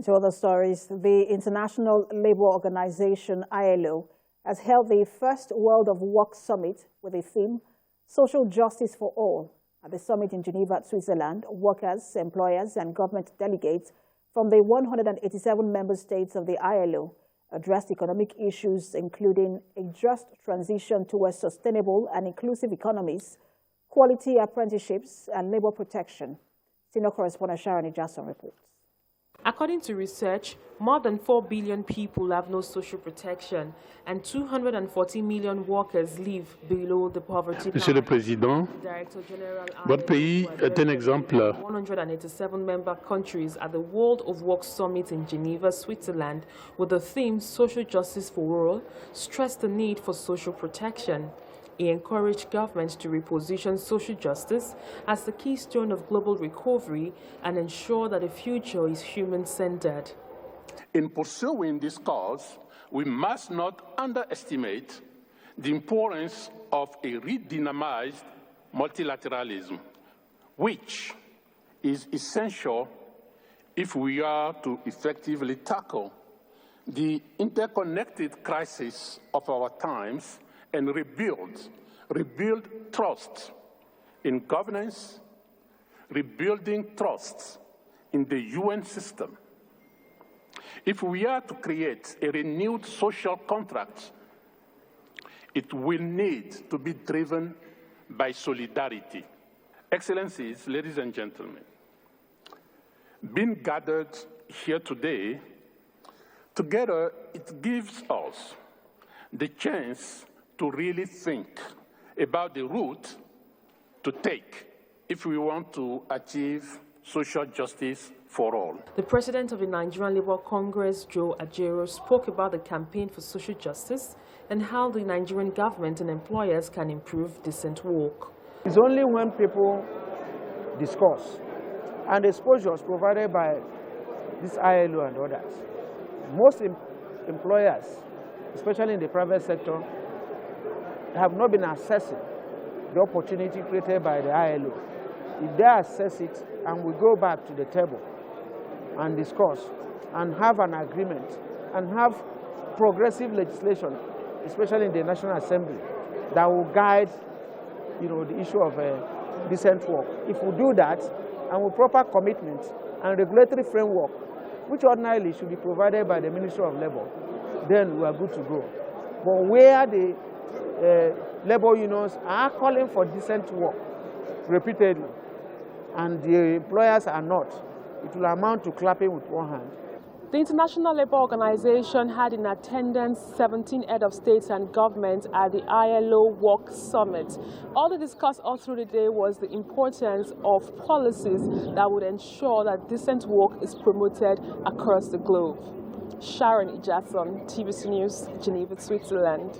To other stories, the International Labour Organization, ILO, has held the first World of Work Summit with the theme, Social Justice for All. At the summit in Geneva, Switzerland, workers, employers, and government delegates from the 187 member states of the ILO addressed economic issues, including a just transition towards sustainable and inclusive economies, quality apprenticeships, and labor protection. Senior correspondent Sharon Ijason reports. According to research, more than 4 billion people have no social protection and 240 million workers live below the poverty line. Monsieur le Président, votre pays est un exemple. 187 member countries at the World of Work Summit in Geneva, Switzerland, with the theme Social Justice for All, stressed the need for social protection. He encouraged governments to reposition social justice as the keystone of global recovery and ensure that the future is human-centered. In pursuing this cause, we must not underestimate the importance of a redynamized multilateralism, which is essential if we are to effectively tackle the interconnected crisis of our times and rebuild trust in governance, rebuilding trust in the UN system. If we are to create a renewed social contract, it will need to be driven by solidarity. Excellencies, ladies and gentlemen, being gathered here today, together it gives us the chance to really think about the route to take if we want to achieve social justice for all. The president of the Nigerian Labour Congress, Joe Ajero, spoke about the campaign for social justice and how the Nigerian government and employers can improve decent work. It's only when people discuss and exposures provided by this ILO and others. Most employers, especially in the private sector, have not been assessing the opportunity created by the ILO. If they assess it and we go back to the table and discuss and have an agreement and have progressive legislation, especially in the National Assembly, that will guide, the issue of decent work. If we do that and with proper commitment and regulatory framework, which ordinarily should be provided by the Ministry of Labour, then we are good to go. But where the labor unions are calling for decent work repeatedly, and the employers are not, it will amount to clapping with one hand. The International Labour Organization had in attendance 17 heads of states and governments at the ILO Work Summit. All they discussed all through the day was the importance of policies that would ensure that decent work is promoted across the globe. Sharon Ijason, TVC News, Geneva, Switzerland.